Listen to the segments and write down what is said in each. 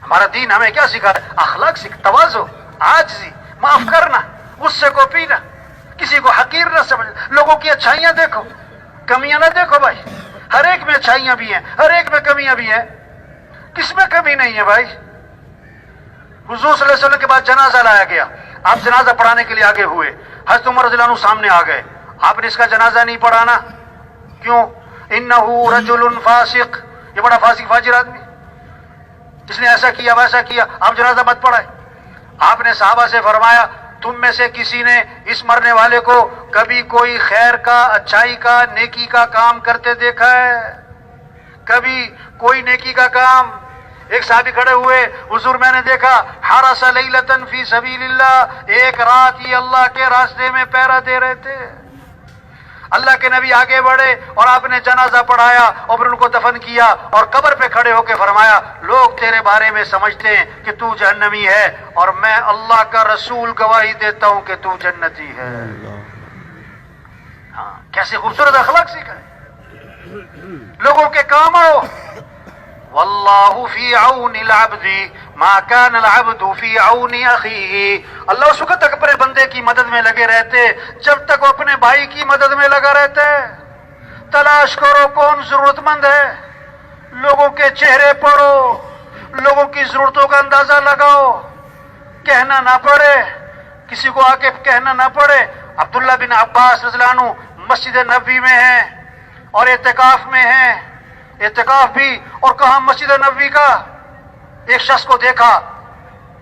ہمارا دین ہمیں کیا سکھاتا ہے؟ اخلاق تواضع، عاجزی، معاف کرنا، غصے کو پینا، کسی کو حقیر نہ سمجھنا، لوگوں کی اچھائیاں دیکھو، کمیاں نہ دیکھو بھائی، ہر ایک میں اچھائیاں بھی ہیں، ہر ایک میں کمیاں بھی ہیں، کس میں کمی نہیں ہے بھائی؟ حضور صلی اللہ علیہ وسلم کے بعد جنازہ لایا گیا، آپ جنازہ پڑھانے کے لیے آگے ہوئے، حضرت عمر رضی اللہ عنہ سامنے آ گئے، آپ نے اس کا جنازہ نہیں پڑھانا، کیوں؟ انہو رجل فاسق، یہ بڑا فاسق فاجر آدمی، جس نے ایسا کیا ویسا کیا، آپ جنازہ مت پڑھائے۔ آپ نے صحابہ سے فرمایا تم میں سے کسی نے اس مرنے والے کو کبھی کوئی خیر کا، اچھائی کا، نیکی کا کام کرتے دیکھا ہے؟ کبھی کوئی نیکی کا کام؟ ایک صحابی کھڑے ہوئے، حضور میں نے دیکھا حرس لیلۃ فی سبیل اللہ، ایک رات یہ اللہ کے راستے میں پہرا دے رہے تھے۔ اللہ کے نبی آگے بڑھے اور آپ نے جنازہ پڑھایا اور پھر ان کو دفن کیا اور قبر پہ کھڑے ہو کے فرمایا لوگ تیرے بارے میں سمجھتے ہیں کہ تو جہنمی ہے اور میں اللہ کا رسول گواہی دیتا ہوں کہ تو جنتی ہے۔ ہاں، کیسے خوبصورت اخلاق سیکھا ہے، لوگوں کے کام آؤ۔ واللہ فی عون العبد ما کان العبد فی عون اخیہ، اللہ اس وقت تک اپنے بندے کی مدد میں لگے رہتے جب تک وہ اپنے بھائی کی مدد میں لگا رہتا ہے۔ تلاش کرو کون ضرورت مند ہے، لوگوں کے چہرے پڑھو، لوگوں کی ضرورتوں کا اندازہ لگاؤ، کہنا نہ پڑے، کسی کو آ کے کہنا نہ پڑے۔ عبداللہ بن عباس رضی اللہ عنہ مسجد نبوی میں ہیں اور اعتکاف میں ہیں، اعتکاف بھی، اور کہاں مسجد نبوی کا، ایک شخص کو دیکھا،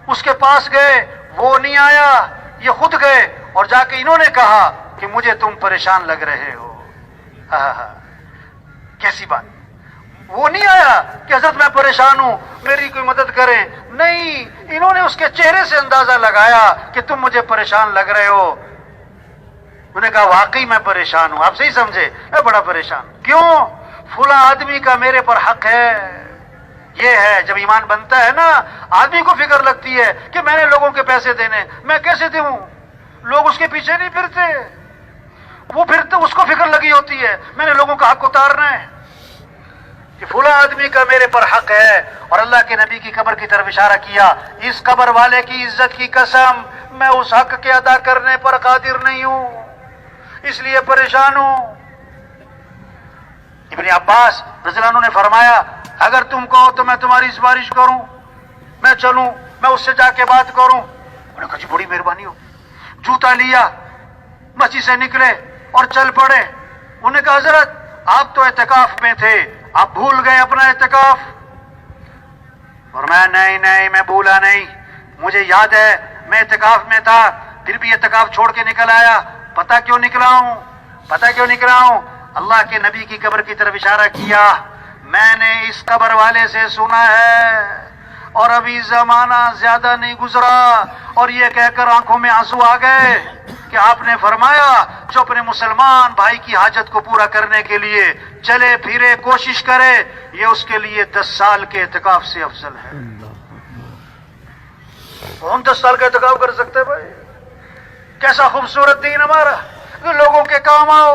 اس کے پاس گئے، وہ نہیں آیا، یہ خود گئے اور جا کے انہوں نے کہا کہ مجھے تم پریشان لگ رہے ہو۔ کیسی بات، وہ نہیں آیا کہ حضرت میں پریشان ہوں میری کوئی مدد کریں، نہیں، انہوں نے اس کے چہرے سے اندازہ لگایا کہ تم مجھے پریشان لگ رہے ہو۔ انہوں نے کہا واقعی میں پریشان ہوں، آپ صحیح سمجھے، میں بڑا پریشان، کیوں؟ فلاں آدمی کا میرے پر حق ہے۔ یہ ہے جب ایمان بنتا ہے نا، آدمی کو فکر لگتی ہے کہ میں نے لوگوں کے پیسے دینے، میں کیسے دوں؟ لوگ اس کے پیچھے نہیں پھرتے، وہ پھرتے، اس کو فکر لگی ہوتی ہے میں نے لوگوں کا حق اتارنا ہے، کہ فلاں آدمی کا میرے پر حق ہے۔ اور اللہ کے نبی کی قبر کی طرف اشارہ کیا، اس قبر والے کی عزت کی قسم میں اس حق کے ادا کرنے پر قادر نہیں ہوں، اس لیے پریشان ہوں۔ ابن عباس رضی اللہ عنہ نے فرمایا اگر تم کہو تو میں تمہاری سفارش کروں، میں چلوں، میں اس سے جا کے بات کروں۔ انہوں نے کہا جی بڑی مہربانی ہو۔ جوتا لیا، مسجد سے نکلے اور چل پڑے۔ انہوں نے کہا حضرت آپ تو اعتکاف میں تھے، آپ بھول گئے اپنا اعتکاف؟ فرمایا نہیں نہیں، میں بھولا نہیں، مجھے یاد ہے میں اعتکاف میں تھا، پھر بھی اعتکاف چھوڑ کے نکل آیا۔ پتہ کیوں نکلا ہوں؟ پتہ کیوں نکلا ہوں؟ اللہ کے نبی کی قبر کی طرف اشارہ کیا، میں نے اس قبر والے سے سنا ہے اور ابھی زمانہ زیادہ نہیں گزرا، اور یہ کہہ کر آنکھوں میں آنسو آ گئے کہ آپ نے فرمایا جو اپنے مسلمان بھائی کی حاجت کو پورا کرنے کے لیے چلے پھرے کوشش کرے، یہ اس کے لیے 10 سال کے اعتکاف سے افضل ہے۔ کون 10 سال کا اعتکاف کر سکتے بھائی؟ کیسا خوبصورت دین ہمارا، کہ لوگوں کے کام آؤ،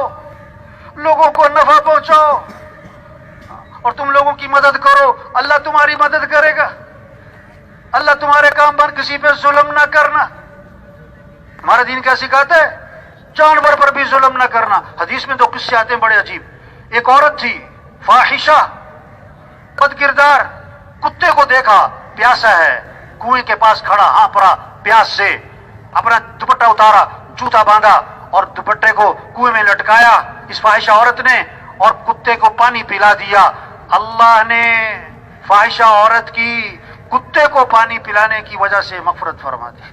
لوگوں کو نفع پہنچاؤ اور تم لوگوں کی مدد کرو، اللہ تمہاری مدد کرے گا۔ اللہ تمہارے کام پر کسی پہ ظلم نہ کرنا۔ ہمارا دین کیا سکھاتا ہے؟ جانور پر بھی ظلم نہ کرنا۔ حدیث میں 2 قصے آتے ہیں بڑے عجیب۔ ایک عورت تھی فاحشہ، بد کردار، کتے کو دیکھا پیاسا ہے، کنویں کے پاس کھڑا، ہانپ رہا پیاس سے، اپنا دوپٹہ اتارا، جوتا باندھا اور دوپٹے کو کنویں میں لٹکایا اس فاحشہ عورت نے، اور کتے کو پانی پلا دیا۔ اللہ نے فاحشہ عورت کی کتے کو پانی پلانے کی وجہ سے مغفرت فرما دی۔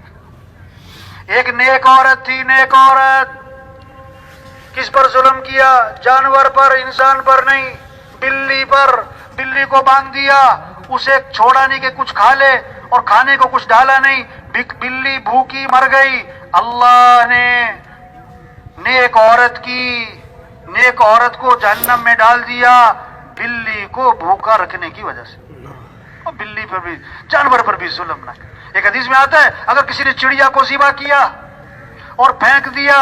ایک نیک عورت تھی، نیک عورت، کس پر ظلم کیا؟ جانور پر، انسان پر نہیں، بلی پر۔ بلی کو باندھ دیا، اسے چھوڑا نہیں کہ کچھ کھا لے، اور کھانے کو کچھ ڈالا نہیں، بلی بھوکی مر گئی۔ اللہ نے نیک عورت کو جہنم میں ڈال دیا بلی کو بھوکا رکھنے کی وجہ سے۔ اور بلی پر بھی، جانور پر بھی ظلم نہ کرے۔ ایک حدیث میں آتا ہے اگر کسی نے چڑیا کو ذبح کیا اور پھینک دیا،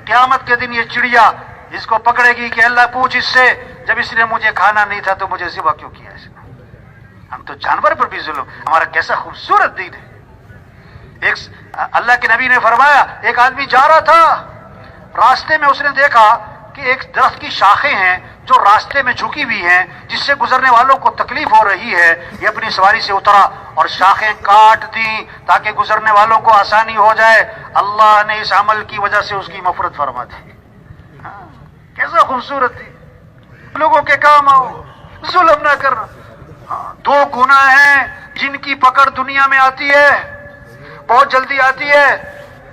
قیامت کے دن یہ چڑیا اس کو پکڑے گی کہ اللہ پوچھ اس سے، جب اس نے مجھے کھانا نہیں تھا تو مجھے ذبح کیوں کیا اس نے؟ ہم تو جانور پر بھی ظلم. ہمارا کیسا خوبصورت دین ہے. ایک اللہ کے نبی نے فرمایا ایک آدمی جا رہا تھا, راستے میں اس نے دیکھا کہ ایک درخت کی شاخیں ہیں جو راستے میں جھکی ہوئی ہیں, جس سے گزرنے والوں کو تکلیف ہو رہی ہے. یہ اپنی سواری سے اترا اور شاخیں کاٹ دیں تاکہ گزرنے والوں کو آسانی ہو جائے. اللہ نے اس عمل کی وجہ سے اس کی مغفرت فرما دی. کیسا خوبصورت تھی. لوگوں کے کام آؤ, ظلم نہ کرنا. دو گناہ ہیں جن کی پکڑ دنیا میں آتی ہے, بہت جلدی آتی ہے.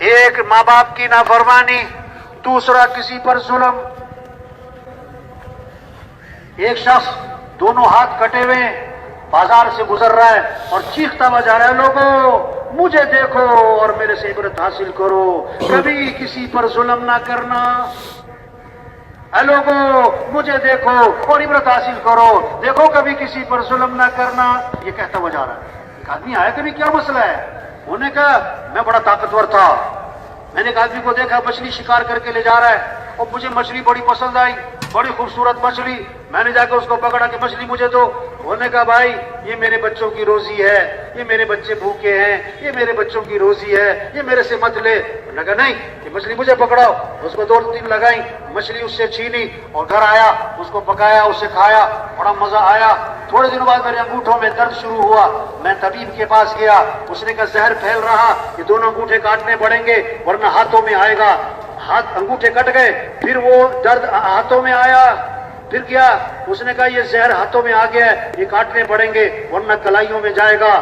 ایک ماں باپ کی نافرمانی, دوسرا کسی پر ظلم. ایک شخص دونوں ہاتھ کٹے ہوئے بازار سے گزر رہا ہے اور چیختا ہوا جا رہا ہے, لوگوں مجھے دیکھو اور میرے سے عبرت حاصل کرو, کبھی کسی پر ظلم نہ کرنا. اے لوگوں مجھے دیکھو اور عبرت حاصل کرو, دیکھو کبھی کسی پر ظلم نہ کرنا. یہ کہتا ہوا جا رہا ہے. ایک آدمی آیا کہ کیا مسئلہ ہے. انہوں نے کہا میں بڑا طاقتور تھا, میں نے ایک آدمی کو دیکھا مچھلی شکار کر کے لے جا رہا ہے اور مجھے مچھلی بڑی پسند آئی, بڑی خوبصورت مچھلی. میں نے جا کے اس کو پکڑا کہ مچھلی مجھے دو. انہوں نے کہا بھائی یہ میرے بچوں کی روزی ہے, یہ میرے بچے بھوکے ہیں, یہ میرے بچوں کی روزی ہے, یہ میرے سے مت لے. انہوں نے کہا نہیں, یہ مچھلی مجھے پکڑاؤ. اس کو 2-3 لگائیں, مچھلی اس سے چھینی اور گھر آیا, اس کو پکایا, اسے کھایا, بڑا مزہ آیا. تھوڑے دنوں بعد میرے انگوٹھوں میں درد شروع ہوا. میں طبیب کے پاس گیا, اس نے کہا زہر پھیل رہا, یہ دونوں انگوٹھے کاٹنے پڑیں گے ورنہ ہاتھوں میں آئے گا. ہاتھ انگوٹھے کٹ گئے, پھر وہ درد ہاتھوں میں آیا. پھر کیا, اس نے کہا یہ زہر ہاتھوں میں آ گیا ہے, یہ کاٹنے پڑیں گے ورنہ کلائیوں میں جائے گا.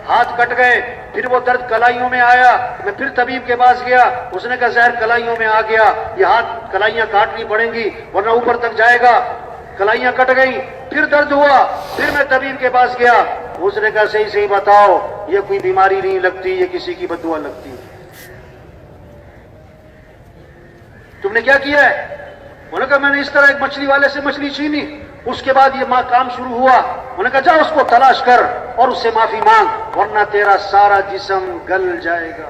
ہاتھ کٹ گئے, پھر وہ درد کلائیوں میں آیا. میں پھر طبیب کے پاس گیا, اس نے کہا زہر کلائیوں میں آ گیا, یہ ہاتھ کلائیاں کاٹنی پڑیں گی ورنہ اوپر تک جائے گا. کلائیاں کٹ گئی, پھر درد ہوا, پھر میں طبیب کے پاس گیا. اس نے کہا صحیح صحیح بتاؤ, یہ کوئی بیماری نہیں لگتی, یہ کسی کی بد دعا لگتی ہے. تم نے کیا کیا ہے؟ انہوں نے کہا میں نے اس طرح ایک مچھلی والے سے مچھلی چھینی, اس کے بعد یہ کام شروع ہوا. انہوں نے کہا جا اس کو تلاش کر اور اس سے معافی مانگ ورنہ تیرا سارا جسم گل جائے گا.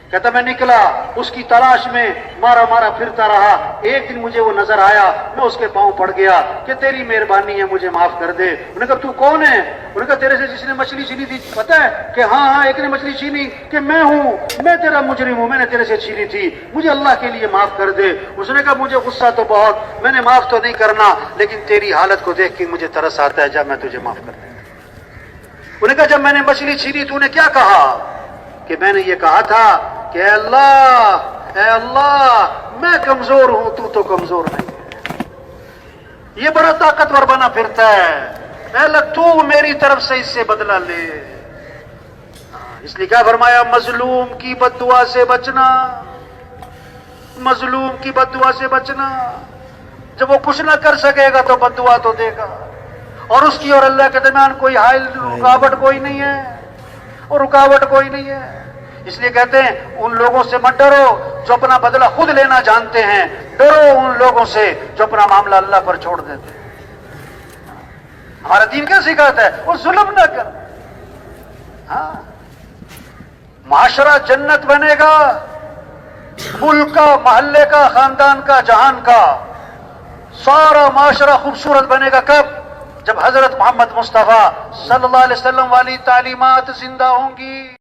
کہتا میں نکلا اس کی تلاش میں, مارا پھرتا رہا. ایک دن مجھے وہ نظر آیا, میں اس کے پاؤں پڑ گیا کہ تیری مہربانی ہے, مجھے معاف کر دے. انہوں نے کہا تو کون ہے؟ انہوں نے کہا تیرے سے جس نے مچھلی چھینی تھی پتہ ہے؟ کہ ہاں ایک نے مچھلی چھینی, کہ میں ہوں, میں تیرا مجرم ہوں, میں نے تیرے سے چھینی تھی, مجھے اللہ کے لیے معاف کر دے. اس نے کہا مجھے غصہ تو بہت, میں نے معاف تو نہیں کرنا, لیکن تیری حالت کو دیکھ کے مجھے ترس آتا ہے, جب میں تجھے معاف کر دوں. انہوں نے کہا جب میں نے مچھلی چھینی تو نے کیا کہا؟ کہ میں نے یہ کہا تھا کہ اے اللہ میں کمزور ہوں, تو کمزور نہیں ہے. یہ بڑا طاقتور بنا پھرتا ہے, اے اللہ تو میری طرف سے اس سے بدلہ لے. اس لیے کیا فرمایا, مظلوم کی بد دعا سے بچنا, مظلوم کی بد دعا سے بچنا. جب وہ کچھ نہ کر سکے گا تو بد دعا تو دے گا, اور اس کی اور اللہ کے درمیان کوئی حائل رکاوٹ کوئی نہیں ہے, اور رکاوٹ کوئی نہیں ہے. اس لیے کہتے ہیں ان لوگوں سے مت ڈرو جو اپنا بدلہ خود لینا جانتے ہیں, ڈرو ان لوگوں سے جو اپنا معاملہ اللہ پر چھوڑ دیتے ہیں. ہمارا دین کیا سکھاتا ہے؟ وہ ظلم نہ کر. ہاں, معاشرہ جنت بنے گا, ملک کا, محلے کا, خاندان کا, جہان کا سارا معاشرہ خوبصورت بنے گا. کب؟ جب حضرت محمد مصطفیٰ صلی اللہ علیہ وسلم والی تعلیمات زندہ ہوں گی.